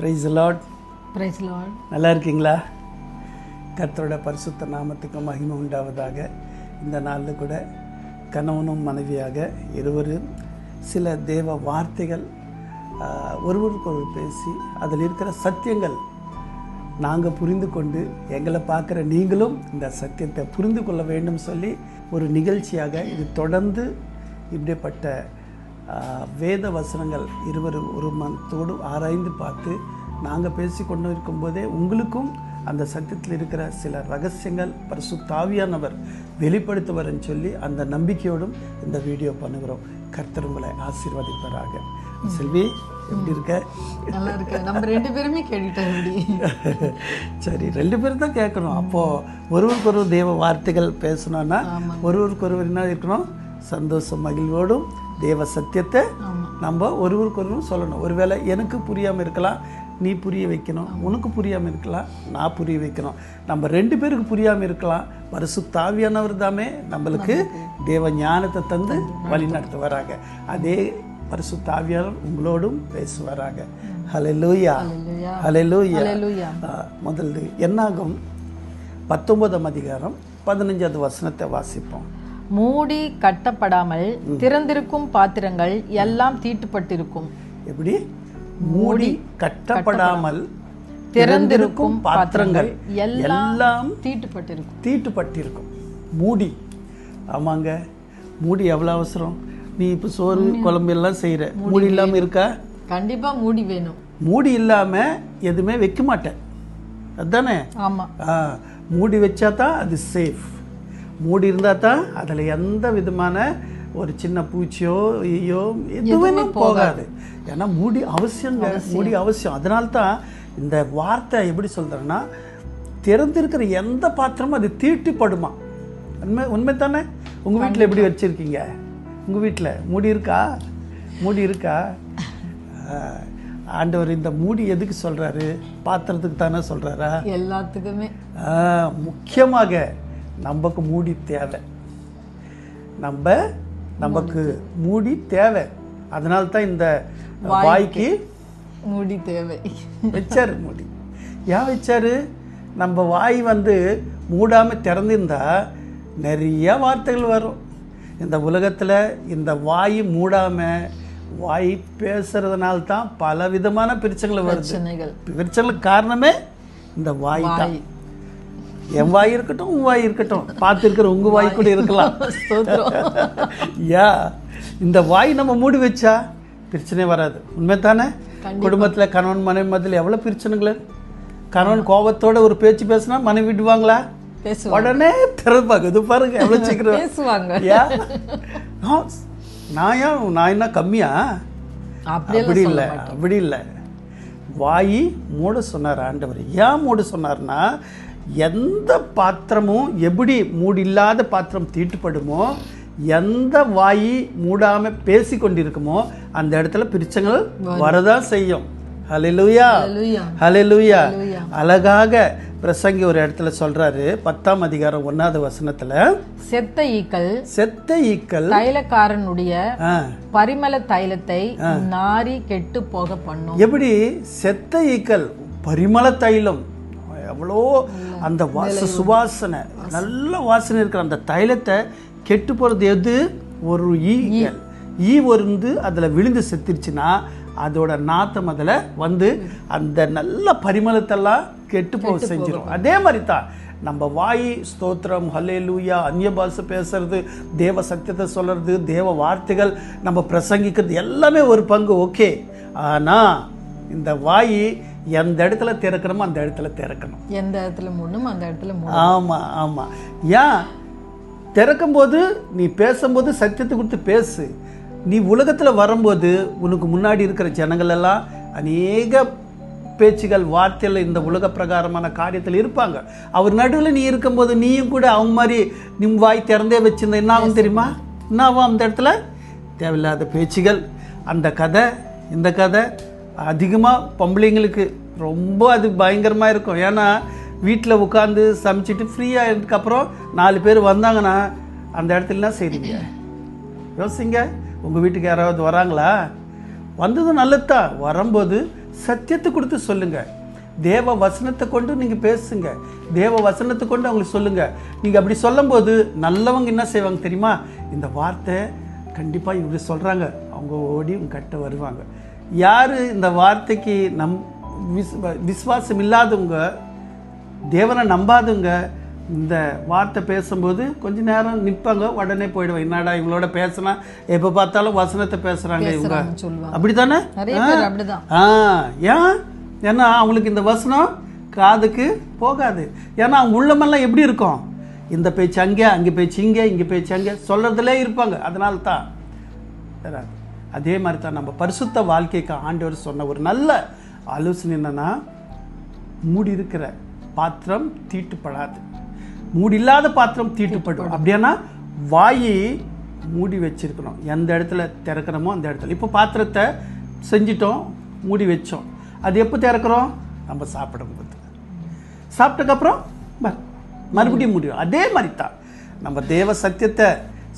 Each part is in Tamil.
Price Lord. Price Lord. நல்லா இருக்கீங்களா? கர்த்தரோட பரிசுத்த நாமத்துக்கு மகிமை உண்டாவதாக. இந்த நாளில் கூட கணவனும் மனைவியாக இருவரும் சில தேவ வார்த்தைகள் ஒருவருக்கு பேசி அதில் இருக்கிற சத்தியங்கள் நாங்கள் புரிந்து கொண்டு எங்களை பார்க்குற நீங்களும் இந்த சத்தியத்தை புரிந்து கொள்ள வேண்டும் சொல்லி ஒரு நிகழ்ச்சியாக இது தொடர்ந்து இப்படிப்பட்ட வேத வசனங்கள் இருவர் ஒரு மனத்தோடு ஆராய்ந்து பார்த்து நாங்கள் பேசி கொண்டு இருக்கும்போதே உங்களுக்கும் அந்த சத்தியத்தில் இருக்கிற சில ரகசியங்கள் பரிசுத்த ஆவியானவர் வெளிப்படுத்துவார்னு சொல்லி அந்த நம்பிக்கையோடும் இந்த வீடியோ பண்ணுகிறோம். கர்த்தர் உங்களை ஆசீர்வதிப்பாராக. செல்வி, எப்படி இருக்க? நல்லா இருக்கு. நம்ம ரெண்டு பேருமே கேட்டுட்டோம். சரி, ரெண்டு பேரும் தான் கேட்கணும். அப்போது ஒருவருக்கொரு தேவ வார்த்தைகள் பேசணும்னா ஒருவருக்கொருவர் என்ன இருக்கணும்? சந்தோஷம் மகிழ்வோடும் தேவ சத்தியத்தை நம்ம ஒருவருக்கொருவரும் சொல்லணும். ஒருவேளை எனக்கு புரியாமல் இருக்கலாம், நீ புரிய வைக்கணும். உனக்கு புரியாமல் இருக்கலாம், நான் புரிய வைக்கணும். நம்ம ரெண்டு பேருக்கு புரியாமல் இருக்கலாம். பரிசுத்த ஆவியானவர் தாமே நம்மளுக்கு தேவ ஞானத்தை தந்து வழி நடத்துவாராக. அதே பரிசுத்த ஆவியானவர் உங்களோடும் பேசுவாராக. ஹல்லேலூயா, ஹல்லேலூயா. முதல்ல என்னாகும் 19ஆம் அதிகாரம் 15வது வசனத்தை வாசிப்போம். மூடி கட்டப்படாமல் திறந்திருக்கும் பாத்திரங்கள் எல்லாம் தீட்டுப்பட்டிருக்கும். எப்படி? மூடி கட்டப்படாமல் திறந்திருக்கும் பாத்திரங்கள் எல்லாம் தீட்டுப்பட்டிருக்கும். மூடி, ஆமாங்க, மூடி எவ்வளோ அவசரம். நீ இப்போ சோறு குழம்பு எல்லாம் செய்கிற, மூடி இல்லாமல் இருக்கா? கண்டிப்பாக மூடி வேணும். மூடி இல்லாமல் எதுவுமே வைக்க மாட்டேன், அதுதானே? ஆமாம். மூடி வச்சா தான் அது சேஃப். மூடி இருந்தால் தான் அதில் எந்த விதமான ஒரு சின்ன பூச்சியோ ஐயோ எதுவுமே போகாது. ஏன்னா மூடி அவசியங்க, மூடி அவசியம். அதனால்தான் இந்த வார்த்தை எப்படி சொல்கிறேன்னா, திறந்திருக்கிற எந்த பாத்திரமும் அது தீட்டுப்படுமா. உண்மை தானே? உங்கள் வீட்டில் எப்படி வச்சுருக்கீங்க? உங்கள் வீட்டில் மூடி இருக்கா? மூடி இருக்கா? ஆண்டவர் இந்த மூடி எதுக்கு சொல்கிறாரு? பாத்திரத்துக்கு தானே சொல்கிறாரா? எல்லாத்துக்குமே. முக்கியமாக நமக்கு மூடி தேவை. நமக்கு மூடி தேவை. அதனால தான் இந்த வாய்க்கு மூடி தேவை வச்சாரு. மூடி ஏன் வச்சாரு? நம்ம வாய் மூடாமல் திறந்திருந்தா நிறைய வார்த்தைகள் வரும். இந்த உலகத்தில் இந்த வாய் மூடாமல் வாய் பேசுறதுனால தான் பல விதமான பிரச்சனைகள் வருது. பிரச்சனைகளுக்கு காரணமே இந்த வாய் தான். என் வாய் இருக்கட்டும், உன் வாய் இருக்கட்டும், பார்த்துருக்கிற உங்கள் வாய் கூட இருக்கலாம். இந்த வாய் நம்ம மூடி வச்சா பிரச்சனை வராது. உண்மை தானே? குடும்பத்தில் கணவன் மனைவி மத்தியில் எவ்வளோ பிரச்சனைகள். கணவன் கோபத்தோட ஒரு பேச்சு பேசினா மனைவி விடுவாங்களா? உடனே திறப்பாங்க. இது பாருங்க எவ்வளோ சீக்கிரம் பேசுவாங்க. நான் என்ன கம்மியா? அப்படி இல்லை, அப்படி இல்லை. வாய் மூட சொன்னார் ஆண்டவர். ஏன் மூட சொன்னார்னா, எந்த பாத்திரமும் எப்படி மூடி இல்லாத பாத்திரம் தீட்டுப்படுமோ, எந்த வாய் மூடாம பேசி கொண்டிருக்குமோ அந்த இடத்துல பிரச்சனைகள் வரதான் செய்யும். ஹல்லேலூயா, ஹல்லேலூயா. அழகாக பிரசங்கி ஒரு இடத்துல சொல்றாரு, 10ஆம் அதிகாரம் 1வது வசனத்துல, செத்த ஈக்கள் தைலக்காரனுடைய பரிமள தைலத்தை நாரி கெட்டு போக பண்ணும். எப்படி? செத்த ஈக்கள் பரிமள தைலம், எவ்வளோ அந்த சுவாசனை, நல்ல வாசனை இருக்கிற அந்த தைலத்தை கெட்டு போகிறது எது? ஒரு ஈ அதில் விழுந்து செத்துருச்சுன்னா அதோட நாத்தம் அதில் அந்த நல்ல பரிமளத்தெல்லாம் கெட்டு போக செஞ்சிடும். அதே மாதிரி தான் நம்ம வாய் ஸ்தோத்திரம், ஹல்லேலூயா, அந்நிய பாஷை பேசுறது, தேவ சத்தியத்தை சொல்கிறது, தேவ வார்த்தைகள் நம்ம பிரசங்கிக்கிறது எல்லாமே ஒரு பங்கு, ஓகே. ஆனால் இந்த வாய் எந்த இடத்துல திறக்கணுமோ அந்த இடத்துல திறக்கணும். எந்த இடத்துல மூடணுமோ அந்த இடத்துல. ஆமாம், ஆமாம். ஏன் திறக்கும்போது நீ பேசும்போது சத்தியத்தை கொடுத்து பேசு. நீ உலகத்தில் வரும்போது உனக்கு முன்னாடி இருக்கிற ஜனங்கள் எல்லாம் அநேக பேச்சுகள் வார்த்தையில் இந்த உலக பிரகாரமான காரியத்தில் இருப்பாங்க. அவர் நடுவில் நீ இருக்கும்போது நீயும் கூட அவங்க மாதிரி நிம் வாய் திறந்தே வச்சிருந்த என்ன ஆகும் தெரியுமா? என்ன ஆகும்? அந்த இடத்துல தேவையில்லாத பேச்சுகள், அந்த கதை இந்த கதை அதிகமாக பொம்பளைங்களுக்கு ரொம்ப அது பயங்கரமாக இருக்கும். ஏன்னா வீட்டில் உட்காந்து சமைச்சிட்டு ஃப்ரீயாக இருந்ததுக்கப்புறம் 4 பேர் வந்தாங்கன்னா அந்த இடத்துல என்ன செய்றீங்க? யோசிங்க. உங்கள் வீட்டுக்கு யாராவது வராங்களா? வந்ததும் நல்லதுதான். வரும்போது சத்தியத்தை கொடுத்து சொல்லுங்க. தேவ வசனத்தை கொண்டு நீங்கள் பேசுங்க. தேவ வசனத்தை கொண்டு அவங்களுக்கு சொல்லுங்கள். நீங்கள் அப்படி சொல்லும்போது நல்லவங்க என்ன செய்வாங்க தெரியுமா? இந்த வார்த்தை கண்டிப்பாக இவங்க சொல்கிறாங்க, அவங்க ஓடி உங்ககிட்ட வருவாங்க. யார் இந்த வார்த்தைக்கு விசுவாசம் இல்லாதவங்க, தேவனை நம்பாதவங்க, இந்த வார்த்தை பேசும்போது கொஞ்ச நேரம் நிற்பாங்க, உடனே போயிடுவாங்க. என்னடா இவங்களோட பேசினா எப்போ பார்த்தாலும் வசனத்தை பேசுகிறாங்க இவங்க, அப்படி தானே? ஏன்? ஏன்னா அவங்களுக்கு இந்த வசனம் காதுக்கு போகாது. ஏன்னா அவங்க உள்ளமெல்லாம் எப்படி இருக்கும்? இந்த பேச்சு அங்கே, அங்கே பேச்சு இங்கே, இங்கே பேச்சு அங்கே சொல்கிறதுலே இருப்பாங்க. அதனால தான். அதே மாதிரி தான் நம்ம பரிசுத்த வாழ்க்கைக்கு ஆண்டவர் சொன்ன ஒரு நல்ல ஆலோசனை என்னன்னா, மூடி இருக்கிற பாத்திரம் தீட்டுப்படாது, மூடி இல்லாத பாத்திரம் தீட்டுப்படும். அப்படின்னா வாயை மூடி வச்சிருக்கணும். எந்த இடத்துல திறக்கிறோமோ அந்த இடத்துல. இப்போ பாத்திரத்தை செஞ்சிட்டோம், மூடி வச்சோம். அது எப்போ திறக்கிறோம்? நம்ம சாப்பிடும்போது. சாப்பிட்டதுக்கப்புறம் மறுபடியும் முடியும். அதே மாதிரி தான் நம்ம தேவ சத்தியத்தை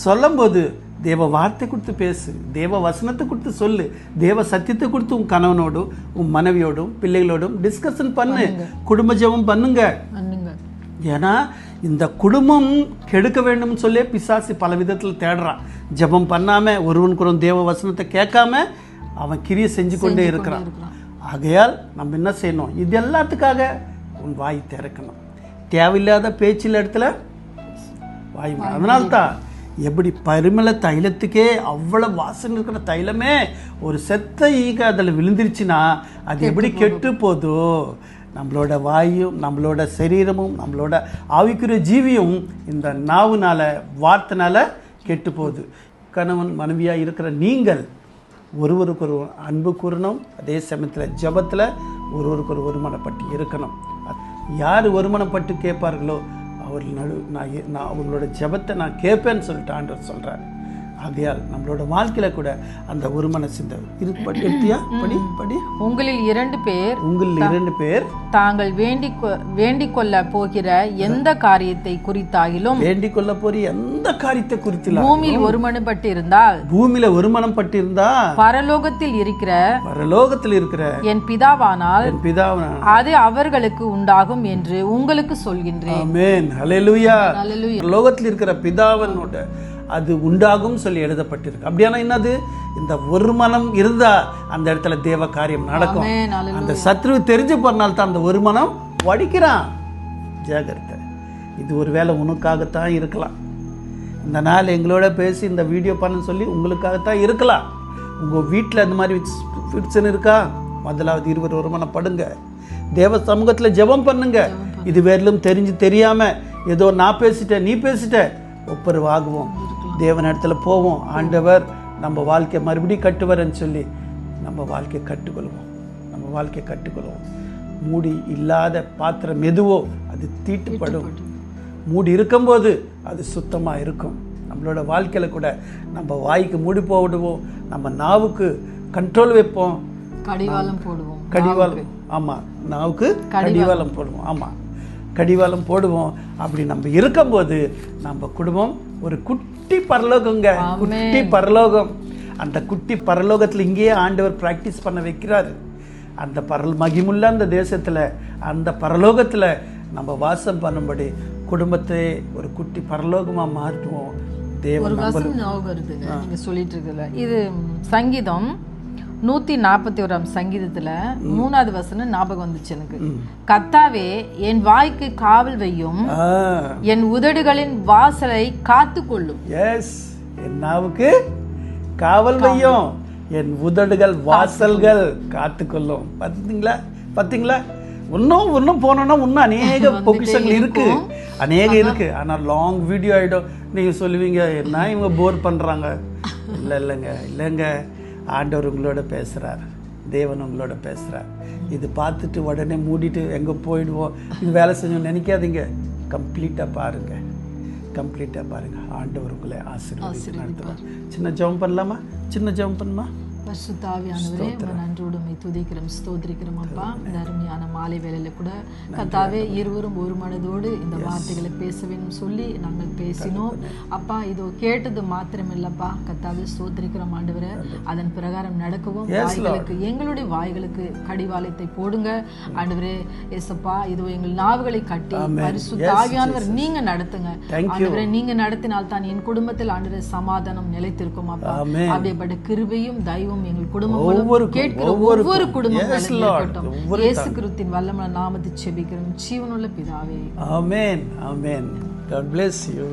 சொல்லும்போது தேவ வார்த்தை கொடுத்து பேசு, தேவ வசனத்தை கொடுத்து சொல்லு, தேவ சத்தியத்தை கொடுத்து உன் கணவனோடும் உன் மனைவியோடும் பிள்ளைகளோடும் டிஸ்கஷன் பண்ணு, குடும்ப ஜெபம் பண்ணுங்க. ஏன்னா இந்த குடும்பம் கெடுக்க வேண்டும் சொல்லி பிசாசு பல விதத்தில் தேடுறான். ஜெபம் பண்ணாமல் ஒருவனுக்கு தேவ வசனத்தை கேட்காம அவன் கிரியை செஞ்சு கொண்டே இருக்கிறான். ஆகையால் நம்ம என்ன செய்யணும்? இது எல்லாத்துக்காக உன் வாய் திறக்கணும். தேவையில்லாத பேச்சில் இடத்துல வாய். அதனால்தான் எப்படி பரிமள தைலத்துக்கே அவ்வளோ வாசனை இருக்கிற தைலமே ஒரு செத்த ஈக அதில் விழுந்துருச்சுன்னா அது எப்படி கெட்டு போதோ, நம்மளோட வாயும் நம்மளோட சரீரமும் நம்மளோட ஆவிக்குரிய ஜீவியும் இந்த நாவுனால வார்த்தைனால கெட்டு போகுது. கணவன் மனைவியாக இருக்கிற நீங்கள் ஒருவருக்கு ஒரு அன்பு கூறணும். அதே சமயத்தில் ஜபத்தில் ஒருவருக்கு ஒரு ஒருமனப்பட்டு இருக்கணும். யார் ஒருமனப்பட்டு கேட்பார்களோ அவர்கள் நான் அவங்களோட ஜபத்தை நான் கேட்பேன்னு சொல்லிட்டு ஆண்டவர் சொல்கிறார். ஆகையால் நம்மளோட வாழ்க்கையில கூட அந்த ஒரு மனசிந்த உங்களில் 2 பேர் தாங்கள் வேண்டிக் கொள்ள போகிற எந்த காரியத்தை குறித்தாகிலும் பூமியில் ஒருமனப்பட்டு இருந்தால் பரலோகத்தில் இருக்கிற என் பிதாவானால் அது அவர்களுக்கு உண்டாகும் என்று உங்களுக்கு சொல்கின்றேன். ஆமென். ஹல்லேலூயா. பரலோகத்தில் இருக்கிற பிதாவனோட அது உண்டாகும் சொல்லி எழுதப்பட்டிருக்கு. அப்படியானா என்னது? இந்த ஒரு மனம் இருந்தா அந்த இடத்துல தேவ காரியம் நடக்கும். அந்த சத்ரு தெரிஞ்சு போறனால தான் அந்த ஒரு மனம் வடிக்கிறான். ஜாகிரதை. இது ஒரு வேளை உனக்காகத்தான் இருக்கலாம். இந்த நாள் எங்களோட பேசி இந்த வீடியோ பண்ண சொல்லி உங்களுக்காகத்தான் இருக்கலாம். உங்கள் வீட்டில் இந்த மாதிரி பிரச்சனை இருக்கா? முதலாவது 20 ஒருமனப்படுங்க. தேவ சமூகத்தில் ஜெபம் பண்ணுங்க. இது வேறிலும் தெரியாம ஏதோ நான் பேசிட்டேன் நீ பேசிட்ட ஒப்புரவாகுவோம், தேவன் இடத்துல போவோம். ஆண்டவர் நம்ம வாழ்க்கையை மறுபடியும் கட்டுவார்ன்னு சொல்லி நம்ம வாழ்க்கையை கட்டுக்கொள்வோம். மூடி இல்லாத பாத்திரம் எதுவோ அது தீட்டுப்படும். மூடி இருக்கும்போது அது சுத்தமாக இருக்கும். நம்மளோட வாழ்க்கையில் கூட நம்ம வாய்க்கு மூடி போடுவோம், நம்ம நாவுக்கு கண்ட்ரோல் வைப்போம், கடிவாளம் போடுவோம். ஆமாம், நாவுக்கு கடிவாளம் போடுவோம். ஆமாம், கடிவாளம் போடுவோம். அப்படி நம்ம இருக்கும்போது நம்ம குடும்பம் ஒரு குட்டி பரலோகங்க, குட்டி பரலோகம். அந்த குட்டி பரலோகத்தில் இங்கேயே ஆண்டவர் பிராக்டிஸ் பண்ண வைக்கிறாரு. அந்த மகிமுள்ள அந்த தேசத்தில் அந்த பரலோகத்தில் நம்ம வாசம் பண்ணும்படி குடும்பத்தை ஒரு குட்டி பரலோகமாக மாற்றுவோம். தேவன் நீங்க சொல்லிட்டு இருக்குல்ல, இது சங்கீதம் 141 சங்கீதத்துல 3வது வசனம் ஞாபகம் வந்துச்சு எனக்கு. கர்த்தாவே என் வாய்க்கு காவல் வையும், என் உதடுகளின் வாசலை காத்து கொள்ளும். எஸ், என் நாவுக்கு காவல் வையும், என் உதடுகள் வாசல்கள் காத்து கொள்ளும். பார்த்தீங்களா? இன்னும் போனோம்னா இன்னும் அநேக பொக்கிஷங்கள் இருக்கு. ஆனால் லாங் வீடியோ ஆகிடும். நீங்கள் சொல்லுவீங்க என்ன இவங்க போர் பண்ணுறாங்க. இல்லைங்க, ஆண்டவர் உங்களோட பேசுகிறார், தேவன் உங்களோட பேசுகிறார். இது பார்த்துட்டு உடனே மூடிட்டு எங்கே போயிடுவோம், இது வேலை செஞ்சோம் நினைக்காதீங்க. கம்ப்ளீட்டாக பாருங்கள். ஆண்டவர் உங்களை ஆசீர்வதித்து நடத்துவார். சின்ன ஜெபம் பண்ணலாமா? பரிசுத்த ஆவியானவரே, நன்றியோடு துதிக்கிறோம், ஸ்தோத்திரிக்கிறோம் அப்பா. இந்த அருமையான மாலை வேளையில கூட கர்த்தாவே இருவரும் ஒரு மனதோடு இந்த வார்த்தைகளை பேச வேண்டும் சொல்லி நாங்கள் பேசினோம் அப்பா. இதோ கேட்டது மாத்திரம் இல்லப்பா கர்த்தாவே, ஸ்தோத்திரிக்கிறோம் ஆண்டவரே. அதன் பிரகாரம் நடக்கவும் வாய்களுக்கு, எங்களுடைய வாய்களுக்கு கடிவாளத்தை போடுங்க ஆண்டவரே. ஏசப்பா, இதோ எங்கள் நாவுகளை கட்டி பரிசுத்த ஆவியானவர் நீங்க நடத்துங்க ஆண்டவரே. நீங்க நடத்தினால்தான் என் குடும்பத்தில் ஆண்டவரே சமாதானம் நிலைத்திருக்கும் அப்பா. அப்படிப்பட்ட கிருபையும் தெய்வம் எங்கள் குடும்பங்களும் கேட்கிற ஒவ்வொரு குடும்பங்களும் இயேசு கிறிஸ்துவின் வல்லமையான நாமத்தில் ஜெபிக்கிறோம் ஜீவனுள்ள பிதாவே. ஆமென். ஆமென். God bless you.